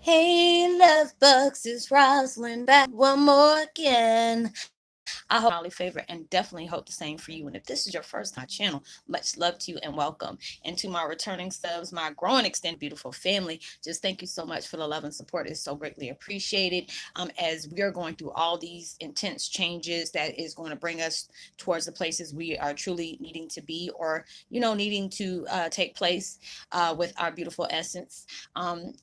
Hey, love bugs, it's Roslynn back one more again. I hope you're my favorite and definitely hope the same for you. And if this is your first time on my channel, much love to you and welcome. And to my returning subs, my growing extended beautiful family, just thank you so much for the love and support. It's so greatly appreciated. As we are going through all these intense changes that is going to bring us towards the places we are truly needing to be, or needing to take place with our beautiful essence.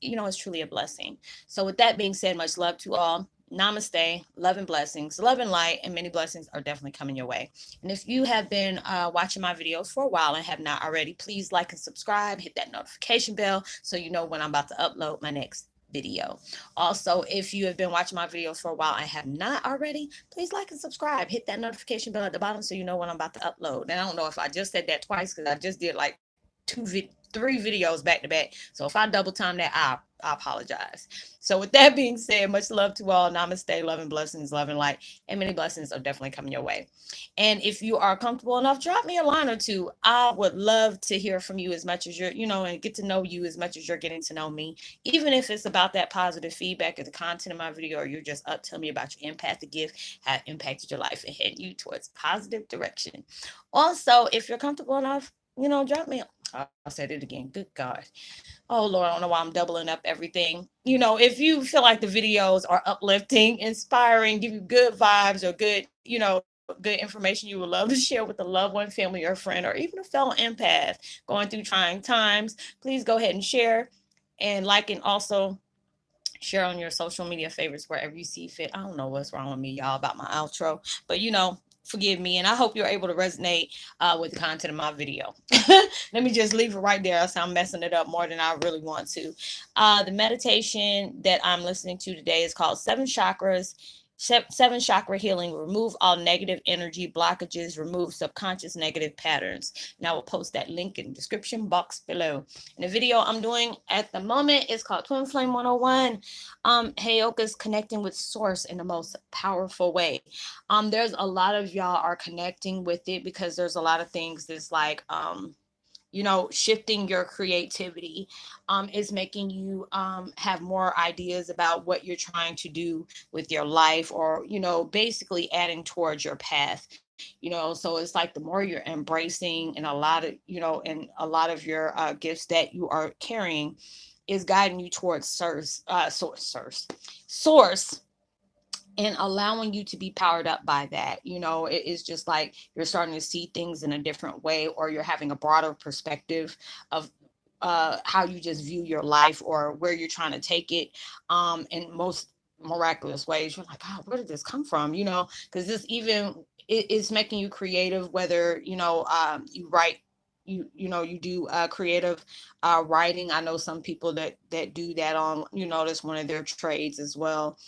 It's truly a blessing. So, with that being said, much love to all. Namaste, love and blessings, love and light, and many blessings are definitely coming your way. And if you have been watching my videos for a while and have not already, please like and subscribe, hit that notification bell so you know when I'm about to upload my next video. Also, if you have been watching my videos for a while and have not already, please like and subscribe, hit that notification bell at the bottom so you know when I'm about to upload. And I don't know if I just said that twice because I just did like three videos back to back. So if I double time that, I apologize. So with that being said, much love to all. Namaste, love and blessings, love and light, and many blessings are definitely coming your way. And if you are comfortable enough, drop me a line or two. I would love to hear from you as much as you're, and get to know you as much as you're getting to know me. Even if it's about that positive feedback of the content of my video, or you're just up telling me about your empathic gift, how it impacted your life and heading you towards positive direction. Also, if you're comfortable enough, drop me. I said it again. Good God. Oh Lord, I don't know why I'm doubling up everything. If you feel like the videos are uplifting, inspiring, give you good vibes or good, good information you would love to share with a loved one, family, or friend, or even a fellow empath going through trying times, please go ahead and share and like, and also share on your social media favorites wherever you see fit. I don't know what's wrong with me, y'all, about my outro, but forgive me. And I hope you're able to resonate with the content of my video. Let me just leave it right there. So I'm messing it up more than I really want to. The meditation that I'm listening to today is called Seven Chakras. Seven chakra healing, remove all negative energy blockages, remove subconscious negative patterns. And I will post that link in the description box below. And the video I'm doing at the moment is called Twin Flame 101. Heyoka's connecting with source in the most powerful way. There's a lot of y'all are connecting with it because there's a lot of things that's like shifting your creativity, is making you have more ideas about what you're trying to do with your life, or basically adding towards your path. So it's like the more you're embracing, and a lot of your gifts that you are carrying is guiding you towards source, and allowing you to be powered up by that. It is just like you're starting to see things in a different way, or you're having a broader perspective of how you just view your life or where you're trying to take it, in most miraculous ways. You're like, God, where did this come from? Because this even it's making you creative, whether you write, you do creative writing. I know some people that do that on, that's one of their trades as well,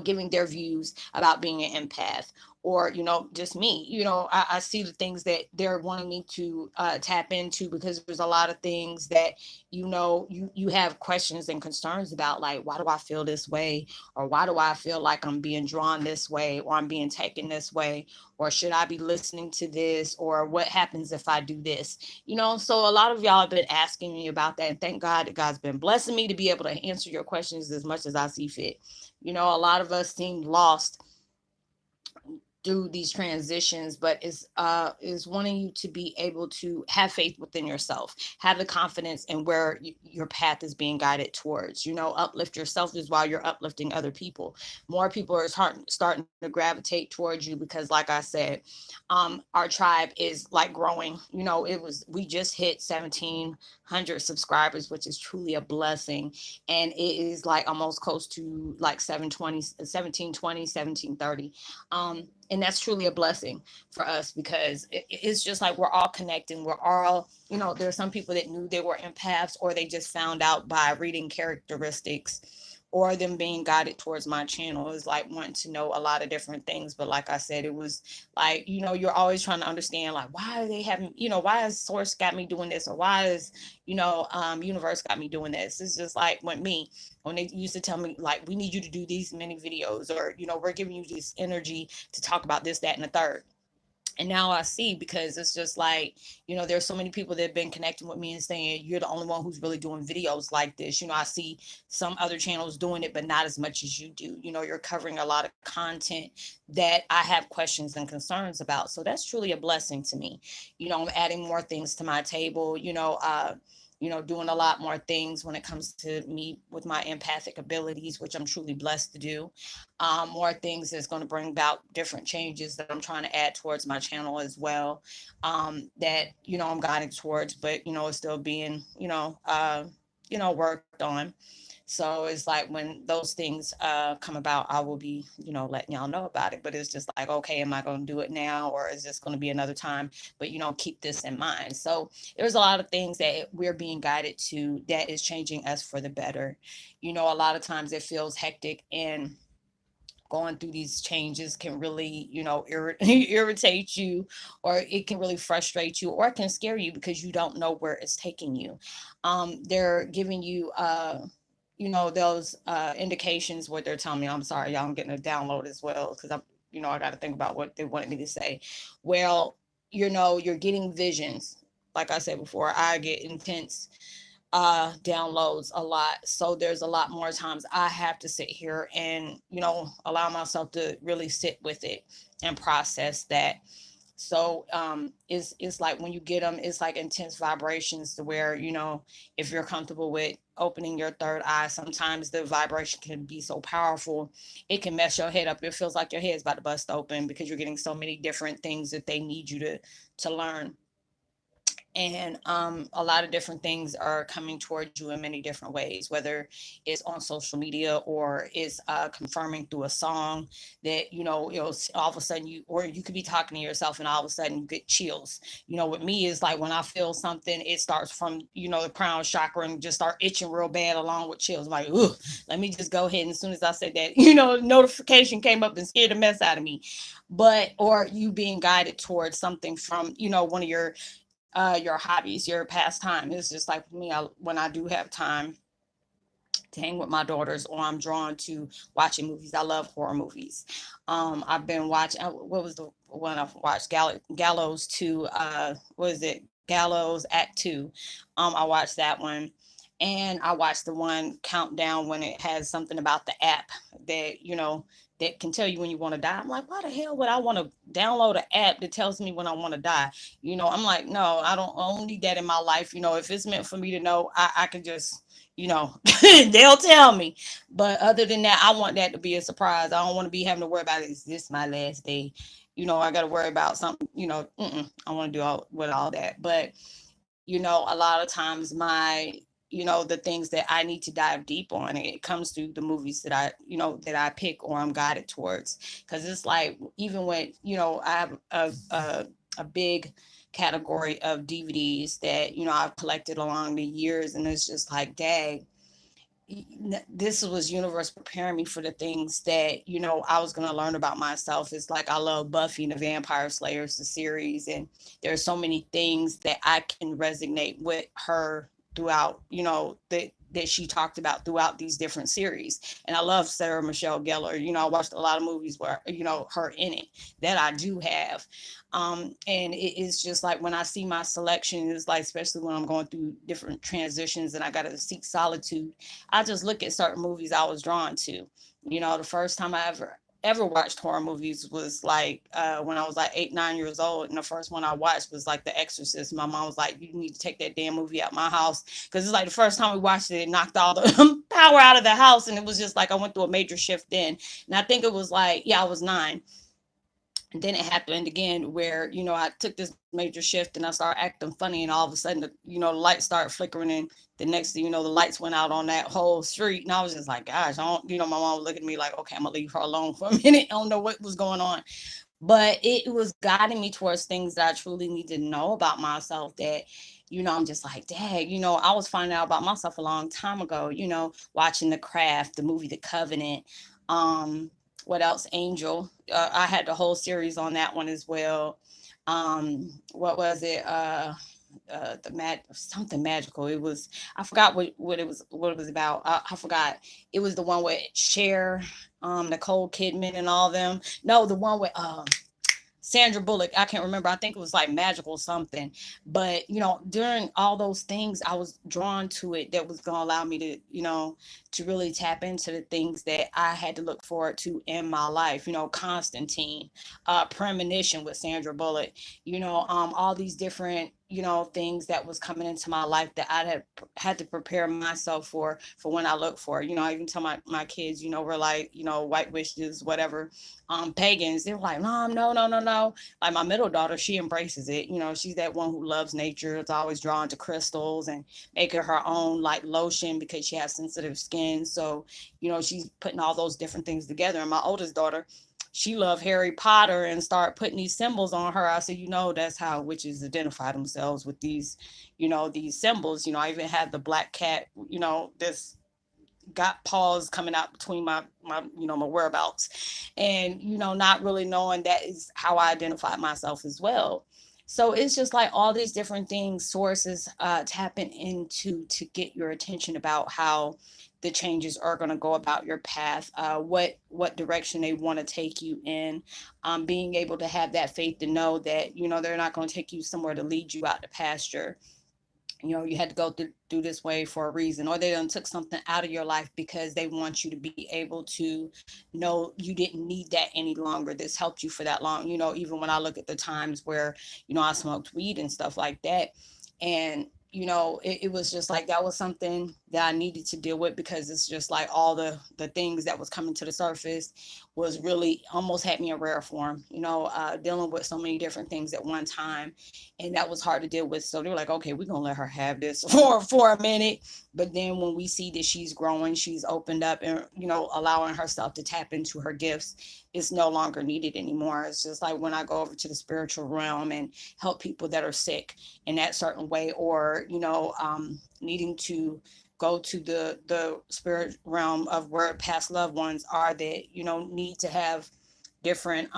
giving their views about being an empath, or just me. I see the things that they're wanting me to tap into, because there's a lot of things that you have questions and concerns about, like, why do I feel this way, or why do I feel like I'm being drawn this way, or I'm being taken this way, or should I be listening to this, or what happens if I do this. So a lot of y'all have been asking me about that, and thank God that God's been blessing me to be able to answer your questions as much as I see fit. A lot of us seem lost through these transitions, but is wanting you to be able to have faith within yourself, have the confidence in where your path is being guided towards. Uplift yourself is while you're uplifting other people. More people are starting to gravitate towards you, because like I said, our tribe is like growing. We just hit 1,700 subscribers, which is truly a blessing, and it is like almost close to like 1730. And that's truly a blessing for us, because it's just like we're all connecting. We're all, there are some people that knew they were empaths, or they just found out by reading characteristics, or them being guided towards my channel. Is like wanting to know a lot of different things. But like I said, it was like, you're always trying to understand, like, why are they having, why has source got me doing this, or why is, universe got me doing this. It's just like when they used to tell me, like, we need you to do these many videos, or we're giving you this energy to talk about this, that, and the third. And now I see, because it's just like, there's so many people that have been connecting with me and saying, you're the only one who's really doing videos like this. I see some other channels doing it, but not as much as you do. You're covering a lot of content that I have questions and concerns about. So that's truly a blessing to me. I'm adding more things to my table, doing a lot more things when it comes to me with my empathic abilities, which I'm truly blessed to do. More things that's going to bring about different changes that I'm trying to add towards my channel as well. That I'm guiding towards, but it's still being worked on. So it's like when those things come about, I will be letting y'all know about it. But it's just like, okay, am I going to do it now, or is this going to be another time? But keep this in mind. So there's a lot of things that we're being guided to that is changing us for the better. A lot of times it feels hectic, and going through these changes can really, irritate you, or it can really frustrate you, or it can scare you because you don't know where it's taking you. They're giving you, those indications, what they're telling me. I'm sorry, y'all, I'm getting a download as well, because I got to think about what they wanted me to say. Well, you're getting visions. Like I said before, I get intense downloads a lot. So there's a lot more times I have to sit here and, allow myself to really sit with it and process that. So it's like when you get them, it's like intense vibrations, to where, if you're comfortable with opening your third eye, sometimes the vibration can be so powerful, it can mess your head up. It feels like your head's about to bust open, because you're getting so many different things that they need you to learn. And a lot of different things are coming towards you in many different ways, whether it's on social media, or it's confirming through a song that all of a sudden or you could be talking to yourself, and all of a sudden you get chills. With me, is like when I feel something, it starts from the crown chakra, and just start itching real bad, along with chills. I'm like, ooh, let me just go ahead. And as soon as I said that, notification came up and scared the mess out of me. But or you being guided towards something from one of your hobbies, your pastime. It's just like for me, when I do have time to hang with my daughters, or I'm drawn to watching movies. I love horror movies. I've been watching. What was the one I've watched? Gallows 2. What is it? Gallows Act 2. I watched that one, and I watched the one Countdown, when it has something about the app that that can tell you when you want to die. I'm like, why the hell would I want to download an app that tells me when I want to die? I'm like, no, I don't need that in my life. If it's meant for me to know, I can just they'll tell me. But other than that, I want that to be a surprise. I don't want to be having to worry about, is this my last day? I got to worry about something. I want to do all that. But a lot of times the things that I need to dive deep on, it comes through the movies that I pick, or I'm guided towards. Because it's like, even when I have a big category of DVDs that I've collected along the years, and it's just like, dang, this was universe preparing me for the things that I was going to learn about myself. It's like, I love Buffy and the Vampire Slayers, the series, and there's so many things that I can resonate with her throughout, that she talked about throughout these different series. And I love Sarah Michelle Gellar. I watched a lot of movies where her in it, that I do have. And it is just like, when I see my selection, it's like, especially when I'm going through different transitions and I got to seek solitude, I just look at certain movies I was drawn to. The first time I ever watched horror movies was like when I was like 8, 9 years old, and the first one I watched was like The Exorcist. My mom was like, you need to take that damn movie out my house, because it's like the first time we watched it, it knocked all the power out of the house, and it was just like, I went through a major shift then. And I think it was like, yeah, I was 9. And then it happened again where, I took this major shift and I started acting funny, and all of a sudden, the lights started flickering, and the next thing you know, the lights went out on that whole street. And I was just like, gosh, I don't, my mom would look at me like, okay, I'm gonna leave her alone for a minute. I don't know what was going on. But it was guiding me towards things that I truly need to know about myself, that, I'm just like, dang, I was finding out about myself a long time ago, watching The Craft, the movie The Covenant, what else? Angel. I had the whole series on that one as well. What was it? Something magical. It was, I forgot what it was about. I forgot. It was the one with Cher, Nicole Kidman and all them. No, the one with Sandra Bullock. I can't remember. I think it was like magical something. But, during all those things, I was drawn to it that was going to allow me to, to really tap into the things that I had to look forward to in my life. Constantine, Premonition with Sandra Bullock, all these different, things that was coming into my life that I had to prepare myself for when I look for it. I even tell my kids, we're like, white witches, whatever, pagans. They're like, Mom, no, no, no, no. Like my middle daughter, she embraces it. She's that one who loves nature. It's always drawn to crystals and making her own like lotion because she has sensitive skin. So, she's putting all those different things together. And my oldest daughter, she loved Harry Potter and start putting these symbols on her. I said, that's how witches identify themselves with these symbols. I even had the black cat, this got paws coming out between my whereabouts, and not really knowing that is how I identified myself as well. So it's just like all these different things, sources, tapping into to get your attention about how the changes are going to go about your path, what direction they want to take you in, being able to have that faith to know that they're not going to take you somewhere to lead you out to pasture. You had to go through this way for a reason, or they done took something out of your life because they want you to be able to know you didn't need that any longer. This helped you for that long. Even when I look at the times where I smoked weed and stuff like that, and it was just like that was something that I needed to deal with, because it's just like all the things that was coming to the surface was really almost had me in rare form, dealing with so many different things at one time, and that was hard to deal with. So they were like, okay, we're gonna let her have this for a minute. But then when we see that she's growing, she's opened up and allowing herself to tap into her gifts, it's no longer needed anymore. It's just like when I go over to the spiritual realm and help people that are sick in that certain way, or needing to go to the spirit realm of where past loved ones are that need to have different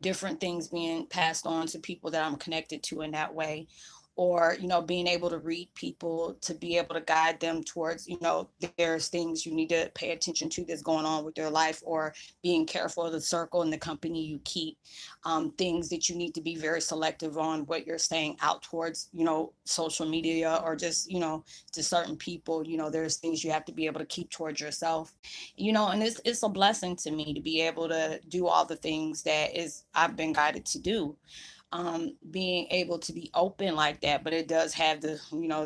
different things being passed on to people that I'm connected to in that way, or being able to read people to be able to guide them towards there's things you need to pay attention to that's going on with their life, or being careful of the circle and the company you keep, things that you need to be very selective on what you're saying out towards social media, or just to certain people. There's things you have to be able to keep towards yourself, and it's a blessing to me to be able to do all the things that is I've been guided to do, being able to be open like that. But it does have the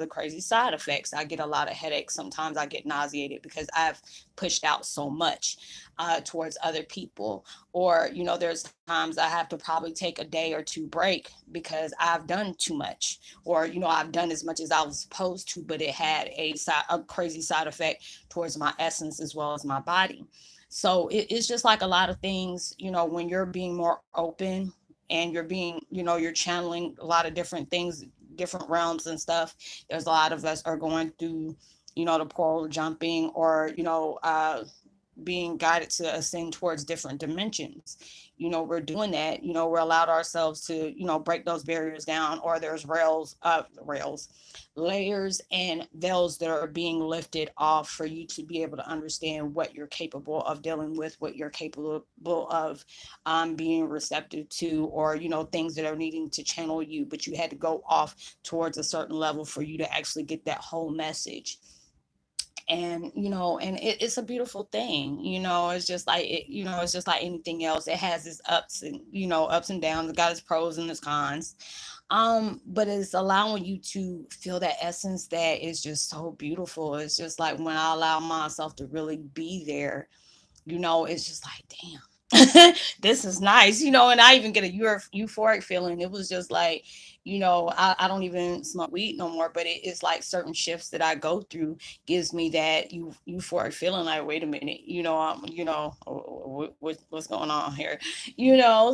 crazy side effects. I get a lot of headaches. Sometimes I get nauseated because I've pushed out so much towards other people. Or there's times I have to probably take a day or two break because I've done too much, or I've done as much as I was supposed to, but it had a crazy side effect towards my essence as well as my body. So it's just like a lot of things, when you're being more open and you're being, you're channeling a lot of different things, different realms and stuff. There's a lot of us are going through, the portal jumping, or, being guided to ascend towards different dimensions. We're doing that. We're allowed ourselves to break those barriers down, or there's rails, layers and veils that are being lifted off for you to be able to understand what you're capable of dealing with, what you're capable of being receptive to, or things that are needing to channel you, but you had to go off towards a certain level for you to actually get that whole message. And it's a beautiful thing. It's just like it's just like anything else. It has its ups and downs. It got its pros and its cons, but it's allowing you to feel that essence that is just so beautiful. It's just like when I allow myself to really be there, it's just like, damn. This is nice, and I even get a euphoric feeling. It was just like, I don't even smoke weed no more, but it's like certain shifts that I go through gives me that euphoric feeling. Like, wait a minute, what's going on here,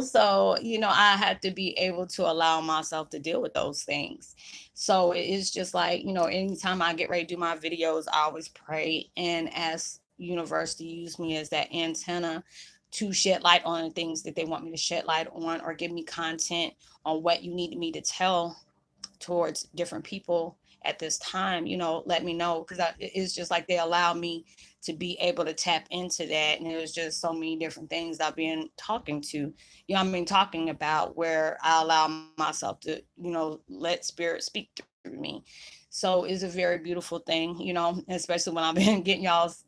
so I have to be able to allow myself to deal with those things. So it's just like, anytime I get ready to do my videos, I always pray and ask universe to use me as that antenna to shed light on the things that they want me to shed light on, or give me content on what you need me to tell towards different people at this time, let me know, because it's just like they allow me to be able to tap into that. And there's just so many different things I've been talking to, talking about, where I allow myself to, let spirit speak through me. So it's a very beautiful thing, especially when I've been getting y'all's,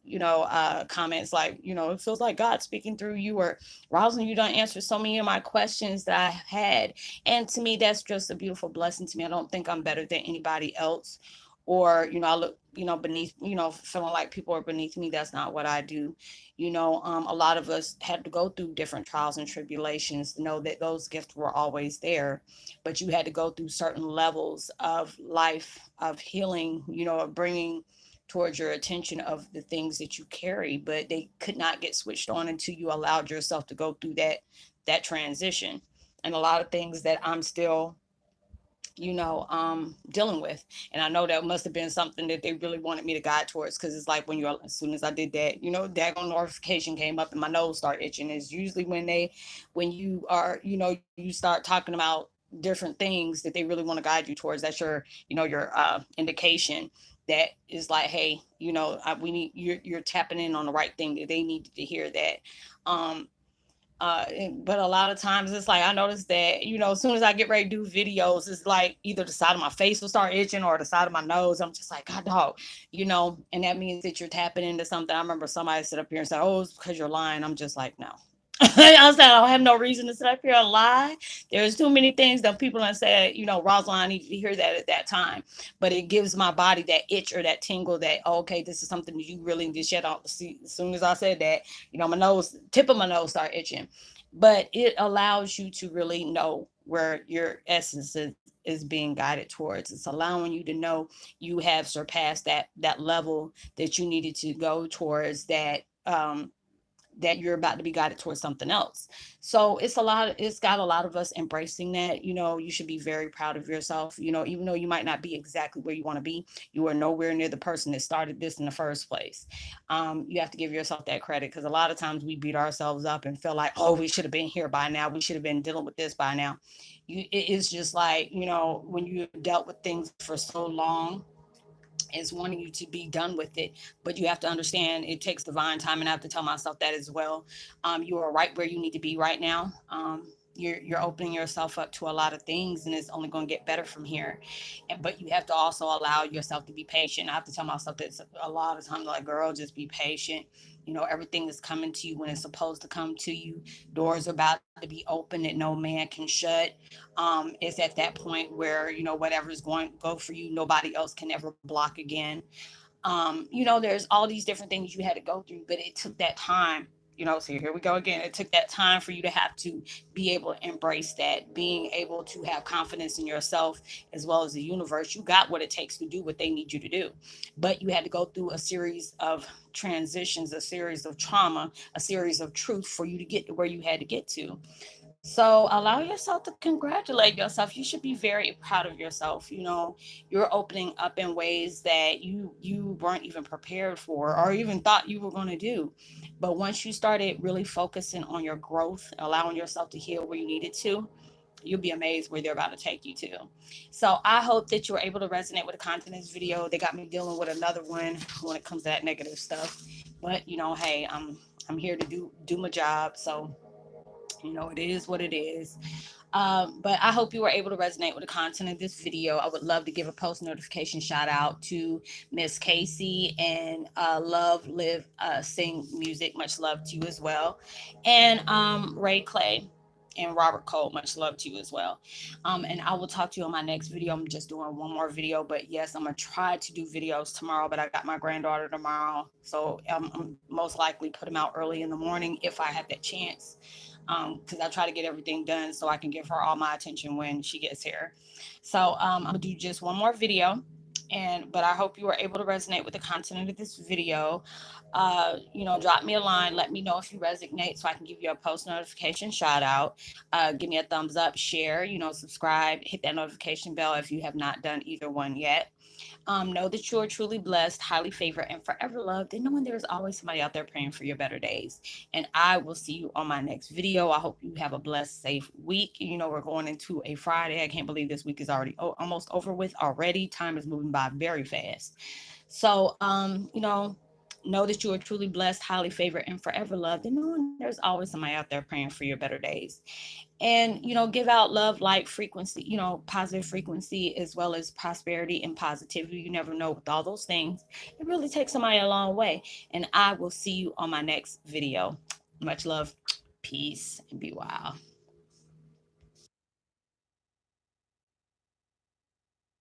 comments like, it feels like God speaking through you, or Roslynn, you don't answer so many of my questions that I had. And to me, that's just a beautiful blessing to me. I don't think I'm better than anybody else, or, I look, beneath, feeling like people are beneath me. That's not what I do. A lot of us had to go through different trials and tribulations to know that those gifts were always there, but you had to go through certain levels of life, of healing, of bringing towards your attention of the things that you carry, but they could not get switched on until you allowed yourself to go through that transition. And a lot of things that I'm still, dealing with. And I know that must have been something that they really wanted me to guide towards, because it's like, as soon as I did that, daggone notification came up and my nose started itching. It's usually when you are, you start talking about different things that they really want to guide you towards. That's your indication that is like, hey, we need, you're tapping in on the right thing, that they needed to hear that. Um, but a lot of times it's like, I noticed that, as soon as I get ready to do videos, it's like either the side of my face will start itching or the side of my nose. I'm just like, God dog, and that means that you're tapping into something. I remember somebody sit up here and said, oh, it's because you're lying. I'm just like, no. I said, I don't have no reason to sit up here and lie. There's too many things that people have said, Rosalind, I need to hear that at that time. But it gives my body that itch or that tingle that, oh, okay, this is something that you really need to shed off. See, as soon as I said that, tip of my nose start itching. But it allows you to really know where your essence is being guided towards. It's allowing you to know you have surpassed that level that you needed to go towards, that you're about to be guided towards something else. So it's got a lot of us embracing that. You should be very proud of yourself. Even though you might not be exactly where you want to be, you are nowhere near the person that started this in the first place. You have to give yourself that credit, because a lot of times we beat ourselves up and feel like, oh, we should have been here by now, we should have been dealing with this by now. It is just like, when you've dealt with things for so long, is wanting you to be done with it. But you have to understand, it takes divine time, and I have to tell myself that as well. You are right where you need to be right now. You're opening yourself up to a lot of things, and it's only going to get better from here. But you have to also allow yourself to be patient. I have to tell myself that a lot of times, like, girl, just be patient. Everything is coming to you when it's supposed to come to you. Doors are about to be open that no man can shut. It's at that point where, whatever's going to go for you, nobody else can ever block again. There's all these different things you had to go through, but it took that time. So here we go again. It took that time for you to have to be able to embrace that, being able to have confidence in yourself as well as the universe. You got what it takes to do what they need you to do. But you had to go through a series of transitions, a series of trauma, a series of truth for you to get to where you had to get to. So allow yourself to congratulate yourself. You should be very proud of yourself. You're opening up in ways that you weren't even prepared for or even thought you were going to do. But once you started really focusing on your growth, allowing yourself to heal where you needed to, you'll be amazed where they're about to take you to. So I hope that you were able to resonate with the content of this video. They got me dealing with another one when it comes to that negative stuff. But hey, I'm here to do my job. So it is what it is. But I hope you were able to resonate with the content of this video. I would love to give a post notification shout out to Miss Casey and Love Live Sing Music. Much love to you as well. And Ray Clay and Robert Cole, much love to you as well. And I will talk to you on my next video. I'm just doing one more video, but yes, I'm gonna try to do videos tomorrow. But I got my granddaughter tomorrow, so I'm most likely put them out early in the morning if I have that chance, because I try to get everything done so I can give her all my attention when she gets here. So I'm gonna do just one more video. But I hope you were able to resonate with the content of this video. Drop me a line, let me know if you resonate so I can give you a post notification shout out. Give me a thumbs up, share, subscribe, hit that notification bell if you have not done either one yet. Know that you are truly blessed, highly favored, and forever loved, and knowing there's always somebody out there praying for your better days. And I will see you on my next video. I hope you have a blessed, safe week. You know, we're going into a Friday. I can't believe this week is already almost over with already. Time is moving by very fast. So, know that you are truly blessed, highly favored, and forever loved, and knowing there's always somebody out there praying for your better days. And give out love, light, frequency, positive frequency, as well as prosperity and positivity. You never know, with all those things, it really takes somebody a long way. And I will see you on my next video. Much love, peace, and be wild.